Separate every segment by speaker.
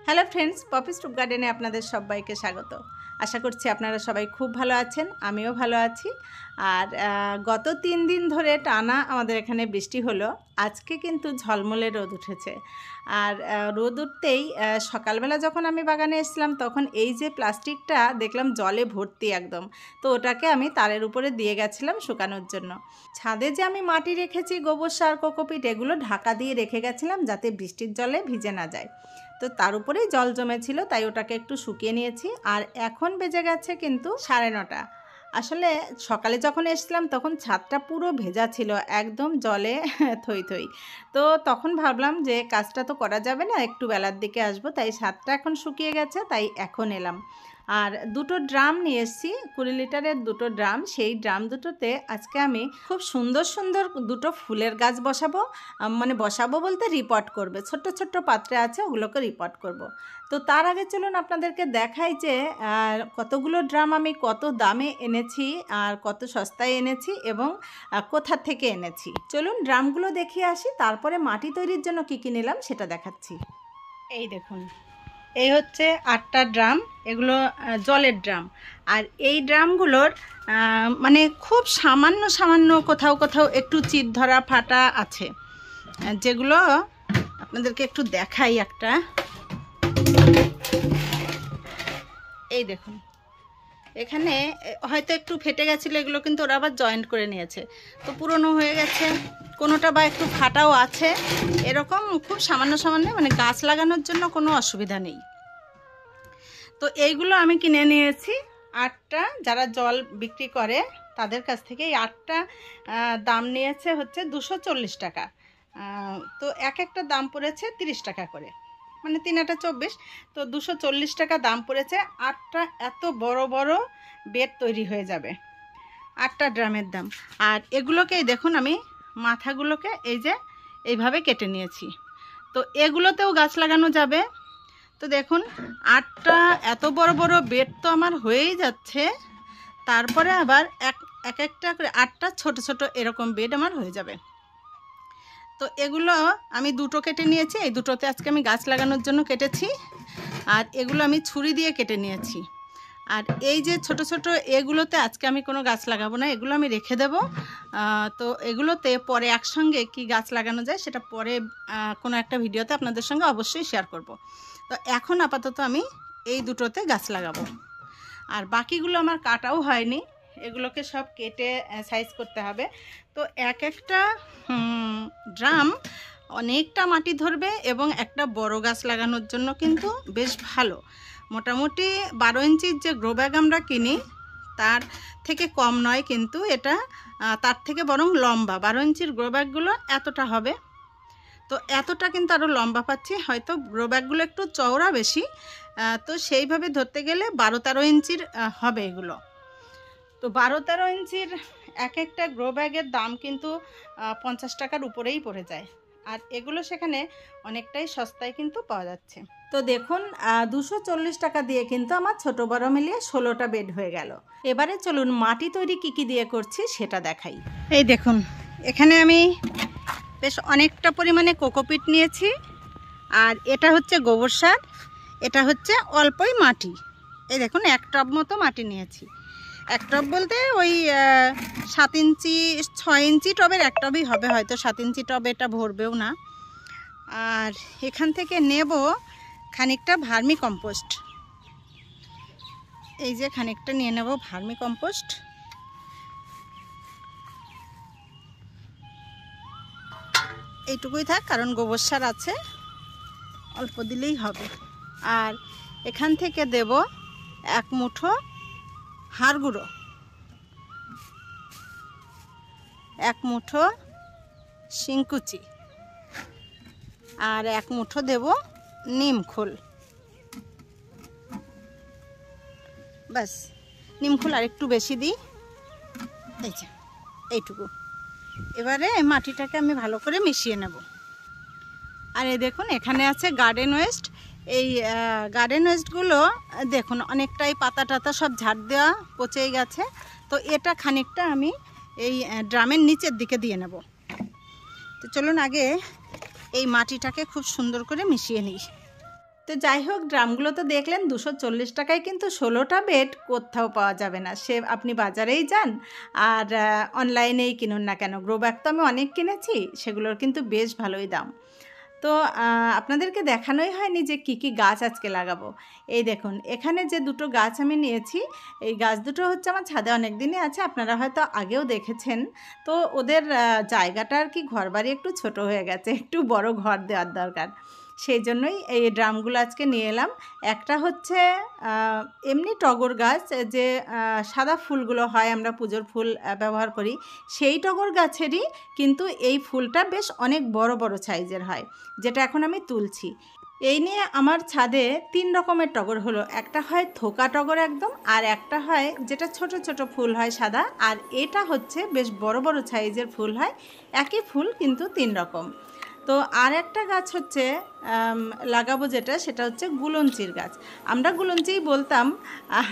Speaker 1: Hello friends, Poppy's টুপ গার্ডেনে আপনাদের সবাইকে স্বাগত। আশা করছি আপনারা সবাই খুব ভালো আছেন, আমিও ভালো আছি। আর গত 3 দিন ধরে টানা আমাদের এখানে বৃষ্টি হলো। আজকে কিন্তু ঝলমলে রোদ উঠেছে। আর রোদ উঠতেই সকালবেলা যখন আমি বাগানে এসেছিলাম তখন এই যে প্লাস্টিকটা দেখলাম জলে ভর্তি একদম, তো ওটাকে আমি তারের উপরে দিয়ে গেছিলাম শুকানোর জন্য। ছাদে যে আমি মাটি রেখেছি, গোবর সার, কোকোপিট, এগুলো ঢাকা দিয়ে রেখে গেছিলাম যাতে বৃষ্টির জলে ভিজে না যায়। তো তার উপরেই জল জমেছিল, তাই ওটাকে একটু শুকিয়ে নিয়েছি। আর এখন বেজে গেছে কিন্তু 9:30। আসলে সকালে যখন এসেছিলাম তখন ছাদটা পুরো ভেজা ছিল, একদম জলে থই থই। তো তখন ভাবলাম যে কাজটা তো করা যাবে না, একটু বেলার দিকে আসবো, তাই ছাদটা এখন শুকিয়ে গেছে, তাই এখন এলাম। আর দুটো ড্রাম নিয়ে এসেছি, 20 লিটারের দুটো ড্রাম। সেই ড্রাম দুটোতে আজকে আমি খুব সুন্দর সুন্দর দুটো ফুলের গাছ বসাবো। মানে বসাবো বলতে রিপট করবে, ছোট্ট ছোট্ট পাত্রে আছে, ওগুলোকে রিপট করব। তো তার আগে চলুন আপনাদেরকে দেখাই যে কতগুলো ড্রাম আমি কত দামে এনেছি আর কত সস্তায় এনেছি এবং কোথা থেকে এনেছি। চলুন ড্রামগুলো দেখিয়ে আসি, তারপরে মাটি তৈরির জন্য কী কী নিলাম সেটা দেখাচ্ছি। এই দেখুন, এই হচ্ছে 8টা ড্রাম, এগুলো জলের ড্রাম। আর এই ড্রামগুলোর মানে খুব সামান্য সামান্য কোথাও কোথাও একটু চির ধরা ফাটা আছে, যেগুলো আপনাদেরকে একটু দেখাই। একটা এই দেখুন, এখানে হয়তো একটু ফেটে গেছিলো, এগুলো কিন্তু ওরা আবার জয়েন্ট করে নিয়েছে, তো পুরনো হয়ে গেছে, কোনোটা বা একটু ফাটাও আছে। এরকম খুব সামান্য সামান্য, মানে গাছ লাগানোর জন্য কোনো অসুবিধা নেই। তো এইগুলো আমি কিনে নিয়েছি 8টা, যারা জল বিক্রি করে তাদের কাছ থেকে। এই 8টা দাম নিয়েছে হচ্ছে 240 টাকা। তো এক একটা দাম পড়েছে 30 টাকা করে, মানে 3 8 24, তো 240 টাকা দাম পড়েছে। 8টা এত বড় বড় বেড তৈরি হয়ে যাবে, 8টা ড্রামের দাম। আর এগুলোকেই দেখুন, আমি মাথাগুলোকে এই যে এইভাবে কেটে নিয়েছি, তো এগুলোতেও গাছ লাগানো যাবে। তো দেখুন 8টা এত বড় বড় বেড তো আমার হয়েই যাচ্ছে, তারপরে আবার এক একটা করে 8টা ছোট ছোট এরকম বেড আমার হয়ে যাবে। তো এগুলো আমি দুটো কেটে নিয়েছি, এই দুটোতে আজকে আমি গাছ লাগানোর জন্য কেটেছি। আর এগুলো আমি ছুরি দিয়ে কেটে নিয়েছি। আর এই যে ছোট ছোট এগুলোতে আজকে আমি কোনো গাছ লাগাবো না, এগুলো আমি রেখে দেব। তো এগুলোতে পরে একসঙ্গে কি গাছ লাগানো যায় সেটা পরে কোনো একটা ভিডিওতে আপনাদের সঙ্গে অবশ্যই শেয়ার করব। তো এখন আপাতত আমি এই দুটোতে গাছ লাগাবো। আর বাকিগুলো আমার কাটাও হয়নি, এগুলোকে সব কেটে সাইজ করতে হবে। তো এক একটা ড্রাম অনেকটা মাটি ধরবে এবং একটা বড় গাছ লাগানোর জন্য কিন্তু বেশ ভালো। মোটামুটি 12 ইঞ্চির যে গ্রো ব্যাগ আমরা কিনি তার থেকে কম নয়, কিন্তু এটা তার থেকে বরং লম্বা। 12 ইঞ্চির গ্রো ব্যাগগুলো এতটা হবে, তো এতটা কিন্তু আরও লম্বা পাচ্ছি। হয়তো গ্রো ব্যাগগুলো একটু চওড়া বেশি, তো সেইভাবে ধরতে গেলে 12-13 ইঞ্চির হবে এগুলো। তো 12-13 ইঞ্চির এক একটা গ্রো ব্যাগের দাম কিন্তু 50 টাকার উপরেই পড়ে যায়। আর এগুলো সেখানে অনেকটাই সস্তায় কিন্তু পাওয়া যাচ্ছে। তো দেখুন 240 টাকা দিয়ে কিন্তু আমার ছোট বড় মিলিয়ে 16টা বেড হয়ে গেল। এবারে চলুন মাটি তৈরি কী কী দিয়ে করছি সেটা দেখাই। এই দেখুন, এখানে আমি বেশ অনেকটা পরিমাণে কোকোপিট নিয়েছি। আর এটা হচ্ছে গোবর সার, এটা হচ্ছে অল্পই মাটি। এই দেখুন 1 টব মতো মাটি নিয়েছি। 1 টব বলতে ওই 7 ইঞ্চি 6 ইঞ্চি টবের 1 টবই হবে, হয়তো 7 ইঞ্চি টব এটা ভরবেও না। আর এখান থেকে নেব খানিকটা ভার্মি কম্পোস্ট, এই যে খানিকটা নিয়ে নেব ভার্মি কম্পোস্ট। এইটুকুই থাক, কারণ গোবর সার আছে, অল্প দিলেই হবে। আর এখান থেকে দেব 1 মুঠো হাড় গুঁড়ো, 1 মুঠো শিংকুচি, আর 1 মুঠো দেব নিম খোল। ব্যাস, নিম খোল আর একটু বেশি দিই, এই যে এইটুকু। এবারে মাটিটাকে আমি ভালো করে মিশিয়ে নেব। আর এই দেখুন এখানে আছে গার্ডেন ওয়েস্ট। এই গার্ডেন ওয়েস্টগুলো দেখুন অনেকটাই পাতা টাতা সব ঝাড় দেওয়া, পচেই গেছে। তো এটা খানিকটা আমি এই ড্রামের নিচের দিকে দিয়ে নেব। তো চলুন আগে এই মাটিটাকে খুব সুন্দর করে মিশিয়ে নিই। তো যাই হোক, ড্রামগুলো তো দেখলেন 240 টাকায়, কিন্তু 16টা বেড কোথাও পাওয়া যাবে না। সে আপনি বাজারেই যান আর অনলাইনেই কিনুন না কেন। গ্রো ব্যাগ তো আমি অনেক কিনেছি, সেগুলোর কিন্তু বেশ ভালোই দাম। তো আপনাদেরকে দেখানোই হয়নি যে কি কি গাছ আজকে লাগাবো। এই দেখুন, এখানে যে দুটো গাছ আমি নিয়েছি, এই গাছ দুটো হচ্ছে আমার ছাদে অনেক দিনই আছে, আপনারা হয়তো আগেও দেখেছেন। তো ওদের জায়গাটা আর কি, ঘরবাড়ি একটু ছোট হয়ে গেছে, একটু বড় ঘর দেওয়ার দরকার। সেই জন্যই এই ড্রামগুলো আজকে নিয়ে এলাম। একটা হচ্ছে এমনি টগর গাছ, যে সাদা ফুলগুলো হয়, আমরা পুজোর ফুল ব্যবহার করি, সেই টগর গাছেরই, কিন্তু এই ফুলটা বেশ অনেক বড় বড় সাইজের হয়, যেটা এখন আমি তুলছি। এই নিয়ে আমার ছাদে 3 রকমের টগর হলো। একটা হয় থোকা টগর একদম, আর একটা হয় যেটা ছোট ছোট ফুল হয় সাদা, আর এটা হচ্ছে বেশ বড় বড় সাইজের ফুল হয়। একই ফুল কিন্তু 3 রকম। তো আর একটা গাছ হচ্ছে লাগাবো, সেটা হচ্ছে গুলঞ্চির গাছ। আমরা গুলঞ্চিই বলতাম,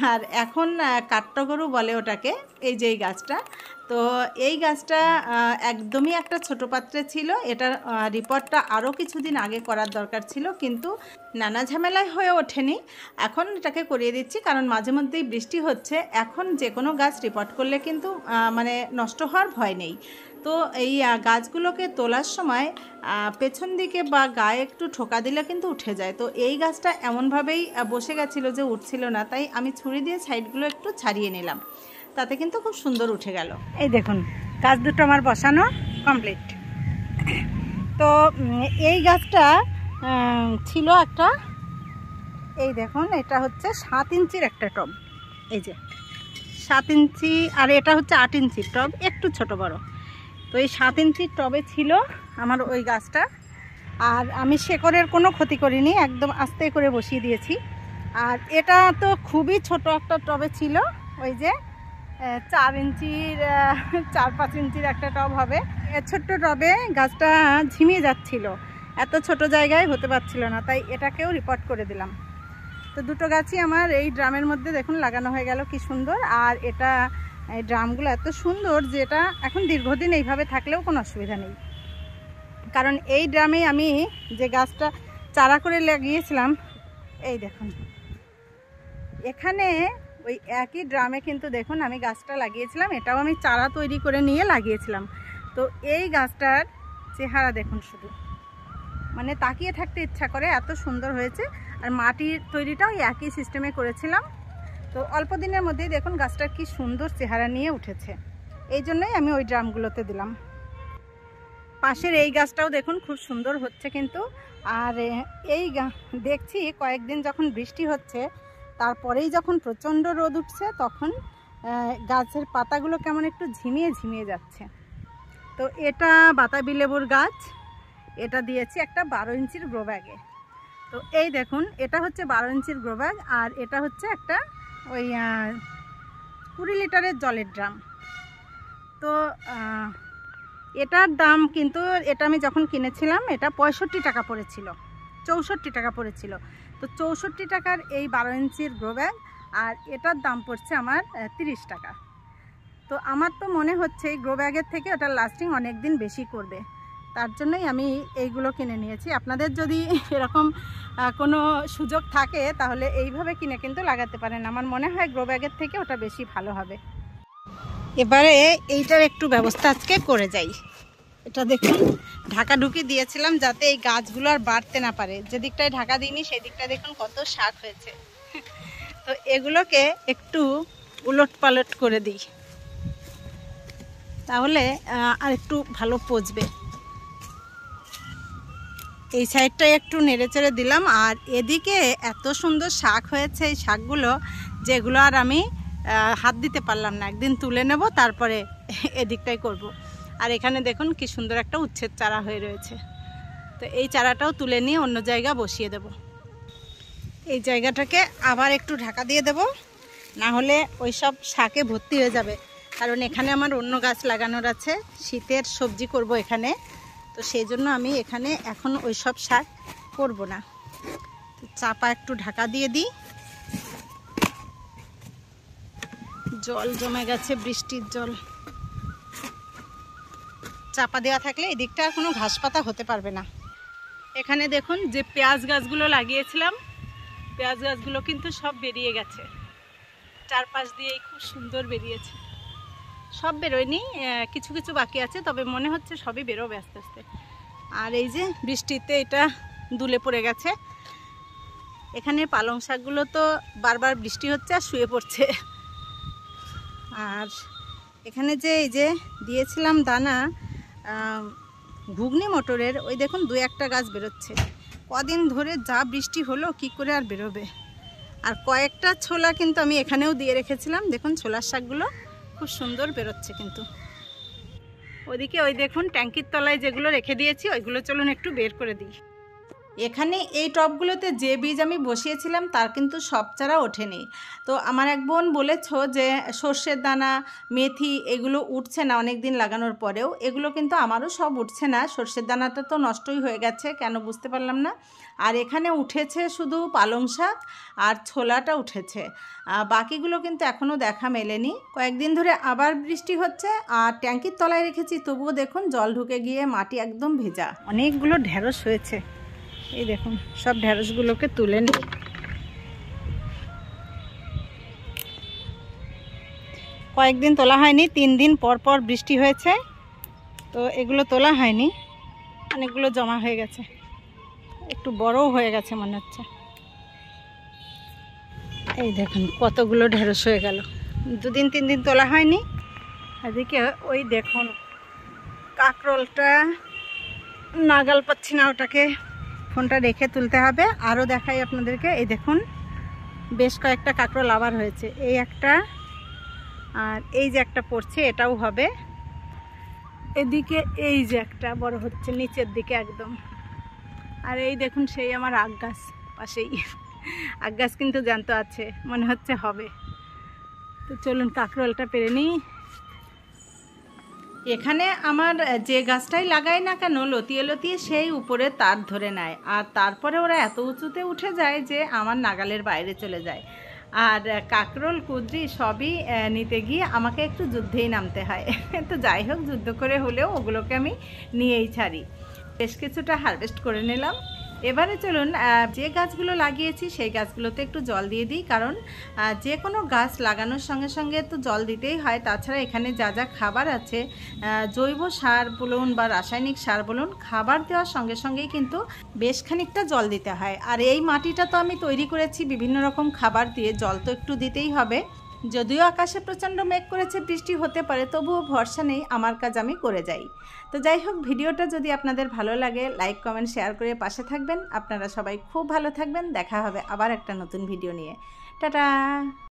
Speaker 1: আর এখন কাঠটগরও বলে ওটাকে। এই যে এই গাছটা, তো এই গাছটা একদমই একটা ছোট পাত্রে ছিল। এটার রিপোর্টটা আরও কিছুদিন আগে করার দরকার ছিল, কিন্তু নানা ঝামেলায় হয়ে ওঠেনি। এখন এটাকে করিয়ে দিচ্ছি, কারণ মাঝে মধ্যেই বৃষ্টি হচ্ছে। এখন যে কোনো গাছ রিপোর্ট করলে কিন্তু মানে নষ্ট হওয়ার ভয় নেই। তো এই গাছগুলোকে তোলার সময় পেছন দিকে বা গায়ে একটু ঠোকা দিলে কিন্তু উঠে যায়। তো এই গাছটা এমনভাবেই বসে গেছিলো যে উঠছিল না, তাই আমি ছুরি দিয়ে সাইডগুলো একটু ছাড়িয়ে নিলাম, তাতে কিন্তু খুব সুন্দর উঠে গেল। এই দেখুন, গাছ দুটো আমার বসানো কমপ্লিট। তো এই গাছটা ছিল একটা, এই দেখুন, এটা হচ্ছে 7 ইঞ্চির একটা টব। এই যে 7 ইঞ্চি, আর এটা হচ্ছে 8 ইঞ্চির টব, একটু ছোট বড়। তো এই 7 ইঞ্চির টবে ছিল আমার ওই গাছটা, আর আমি শেকড়ের কোনো ক্ষতি করিনি, একদম আস্তে করে বসিয়ে দিয়েছি। আর এটা তো খুবই ছোট একটা টবে ছিল, ওই যে 4 ইঞ্চির 4-5 ইঞ্চির একটা টব হবে। ছোট্ট টবে গাছটা ঝিমিয়ে যাচ্ছিল, এত ছোট জায়গায় হতে পারছিল না, তাই এটাকেও রিপোর্ট করে দিলাম। তো দুটো গাছই আমার এই ড্রামের মধ্যে দেখুন লাগানো হয়ে গেল, কি সুন্দর। আর এটা এই ড্রামগুলো এত সুন্দর যে এটা এখন দীর্ঘদিন এইভাবে থাকলেও কোনো অসুবিধা নেই। কারণ এই ড্রামে আমি যে গাছটা চারা করে লাগিয়েছিলাম, এই দেখুন, এখানে ওই একই ড্রামে কিন্তু দেখুন আমি গাছটা লাগিয়েছিলাম, এটাও আমি চারা তৈরি করে নিয়ে লাগিয়েছিলাম। তো এই গাছটার চেহারা দেখুন, শুধু মানে তাকিয়ে থাকতে ইচ্ছা করে, এত সুন্দর হয়েছে। আর মাটির তৈরিটাও একই সিস্টেমে করেছিলাম। তো অল্প দিনের মধ্যেই দেখুন গাছটার কি সুন্দর চেহারা নিয়ে উঠেছে, এই জন্যই আমি ওই ড্রামগুলোতে দিলাম। পাশের এই গাছটাও দেখুন খুব সুন্দর হচ্ছে কিন্তু। আর এই দেখছি কয়েকদিন যখন বৃষ্টি হচ্ছে, তারপরেই যখন প্রচণ্ড রোদ উঠছে, তখন গাছের পাতাগুলো কেমন একটু ঝিমিয়ে ঝিমিয়ে যাচ্ছে। তো এটা বাতাবি লেবুর গাছ, এটা দিয়েছি একটা 12 ইঞ্চির গ্রো ব্যাগে। তো এই দেখুন, এটা হচ্ছে 12 ইঞ্চির গ্রো ব্যাগ, আর এটা হচ্ছে একটা ওই 20 লিটারের জলের ড্রাম। তো এটার দাম কিন্তু, এটা আমি যখন কিনেছিলাম এটা 65 টাকা পড়েছিল, 64 টাকা পড়েছিল। তো 64 টাকার এই 12 ইঞ্চির গ্রো ব্যাগ, আর এটার দাম পড়ছে আমার 30 টাকা। তো আমার তো মনে হচ্ছে এই গ্রো ব্যাগের থেকে ওটার লাস্টিং অনেক দিন বেশি করবে, তার জন্যই আমি এইগুলো কিনে নিয়েছি। আপনাদের যদি এরকম কোনো সুযোগ থাকে তাহলে এইভাবে কিনে কিন্তু লাগাতে পারেন। আমার মনে হয় গ্রো ব্যাগের থেকে ওটা বেশি ভালো হবে। এবারে এইটার একটু ব্যবস্থা আজকে করে যাই। এটা দেখুন ঢাকা ঢুকি দিয়েছিলাম যাতে এই গাছগুলো আর বাড়তে না পারে। যে দিকটায় ঢাকা দিইনি সেই দিকটা দেখুন কত শাক হয়েছে। তো এগুলোকে একটু উলট পালট করে দিই, তাহলে আর একটু ভালো পচবে। এই সাইডটায় একটু নেড়ে চেড়ে দিলাম। আর এদিকে এত সুন্দর শাক হয়েছে, এই শাকগুলো যেগুলো আর আমি হাত দিতে পারলাম না, একদিন তুলে নেব, তারপরে এদিকটাই করব। আর এখানে দেখুন কি সুন্দর একটা উচ্ছের চারা হয়ে রয়েছে। তো এই চারাটাও তুলে নিয়ে অন্য জায়গা বসিয়ে দেব। এই জায়গাটাকে আবার একটু ঢাকা দিয়ে দেব, না হলে ওই সব শাকে ভর্তি হয়ে যাবে। কারণ এখানে আমার অন্য গাছ লাগানোর আছে, শীতের সবজি করব এখানে। তো সেই জন্য আমি এখানে এখন ওই সব শাক করব না। তো চাপা একটু ঢাকা দিয়ে দিই। জল জমে গেছে, বৃষ্টির জল। চাপা দেওয়া থাকলে এদিকটা আর কোনো ঘাস পাতা হতে পারবে না। এখানে দেখুন যে পেঁয়াজ গাছগুলো লাগিয়েছিলাম, পেঁয়াজ গাছগুলো কিন্তু সব বেরিয়ে গেছে, চারপাশ দিয়েই খুব সুন্দর বেরিয়েছে। সব বেরোয়নি, কিছু কিছু বাকি আছে, তবে মনে হচ্ছে সবই বেরোবে আস্তে আস্তে। আর এই যে বৃষ্টিতে এটা দুলে পড়ে গেছে। এখানে পালং শাকগুলো তো বারবার বৃষ্টি হচ্ছে আর শুয়ে পড়ছে। আর এখানে যে এই যে দিয়েছিলাম দানা ঘুগনি মটরের, ওই দেখুন দু একটা গাছ বেরোচ্ছে। কদিন ধরে যা বৃষ্টি হলো কি করে আর বেরোবে। আর কয়েকটা ছোলা কিন্তু আমি এখানেও দিয়ে রেখেছিলাম, দেখুন ছোলার শাকগুলো খুব সুন্দর বেরোচ্ছে কিন্তু। ওদিকে ওই দেখুন ট্যাঙ্কির তলায় যেগুলো রেখে দিয়েছি ওইগুলো চলুন একটু বের করে দিই। এখানে এই টবগুলোতে যে বীজ আমি বসিয়েছিলাম তার কিন্তু সব চারা ওঠেনি। তো আমার এক বোন বলেছ যে সর্ষের দানা, মেথি এগুলো উঠছে না অনেক দিন লাগানোর পরেও। এগুলো কিন্তু আমারও সব উঠছে না, সর্ষের দানাটা তো নষ্টই হয়ে গেছে, কেন বুঝতে পারলাম না। আর এখানে উঠেছে শুধু পালং শাক আর ছোলাটা উঠেছে, বাকিগুলো কিন্তু এখনও দেখা মেলেনি। কয়েকদিন ধরে আবার বৃষ্টি হচ্ছে আর ট্যাঙ্কির তলায় রেখেছি, তবুও দেখুন জল ঢুকে গিয়ে মাটি একদম ভেজা। অনেকগুলো ঢেঁড়স হয়েছে, এই দেখুন সব ঢেঁড়সগুলোকে তুলে নিই। কয়েকদিন তোলা হয়নি, 3 দিন পর পর বৃষ্টি হয়েছে, তো এগুলো তোলা হয়নি। অনেকগুলো জমা হয়ে গেছে, একটু বড়ও হয়ে গেছে মনে হচ্ছে। এই দেখুন কতগুলো ঢেঁড়স হয়ে গেল, 2 দিন 3 দিন তোলা হয়নি। এদিকে ওই দেখুন কাঁকরোলটা নাগাল পাচ্ছি না, ওটাকে ফোনটা রেখে তুলতে হবে। আরও দেখাই আপনাদেরকে, এই দেখুন বেশ কয়েকটা কাঁকরোল আবার হয়েছে, এই একটা আর এই যে একটা পড়ছে এটাও হবে। এদিকে এই যে একটা বড় হচ্ছে নিচের দিকে একদম। আর এই দেখুন সেই আমার আখ গাছ পাশেই, আখ গাছ কিন্তু জ্যান্ত আছে, মনে হচ্ছে হবে। তো চলুন কাঁকরোলটা পেরে নিই। এখানে আমার যে গাছটাই লাগাই না কেন লতিয়ে লতিয়ে সেই উপরে তার ধরে নেয়, আর তারপরে ওরা এত উঁচুতে উঠে যায় যে আমার নাগালের বাইরে চলে যায়। আর কাঁকরোল কুঁদরি সবই নিতে গিয়ে আমাকে একটু যুদ্ধেই নামতে হয়। তো যাই হোক, যুদ্ধ করে হলেও ওগুলোকে আমি নিয়েই ছাড়ি। বেশ কিছুটা হারভেস্ট করে নিলাম। এবারে চলুন যে গাছগুলো লাগিয়েছি সেই গাছগুলোতে একটু জল দিয়ে দিই, কারণ যে কোনো গাছ লাগানোর সঙ্গে সঙ্গে তো জল দিতেই হয়। তাছাড়া এখানে যা যা খাবার আছে, জৈব সার বলুন বা রাসায়নিক সার বলুন, খাবার দেওয়ার সঙ্গে সঙ্গেই কিন্তু বেশ খানিকটা জল দিতে হয়। আর এই মাটিটা তো আমি তৈরি করেছি বিভিন্ন রকম খাবার দিয়ে, জল তো একটু দিতেই হবে। যদিও আকাশে প্রচণ্ড মেঘ করেছে, বৃষ্টি হতে পারে, তবুও ভরসা নেই, আমার কাজ আমি করে যাই। তো যাই হোক, ভিডিওটা যদি আপনাদের ভালো লাগে লাইক কমেন্ট শেয়ার করে পাশে থাকবেন। আপনারা সবাই খুব ভালো থাকবেন, দেখা হবে আবার একটা নতুন ভিডিও নিয়ে। টাটা।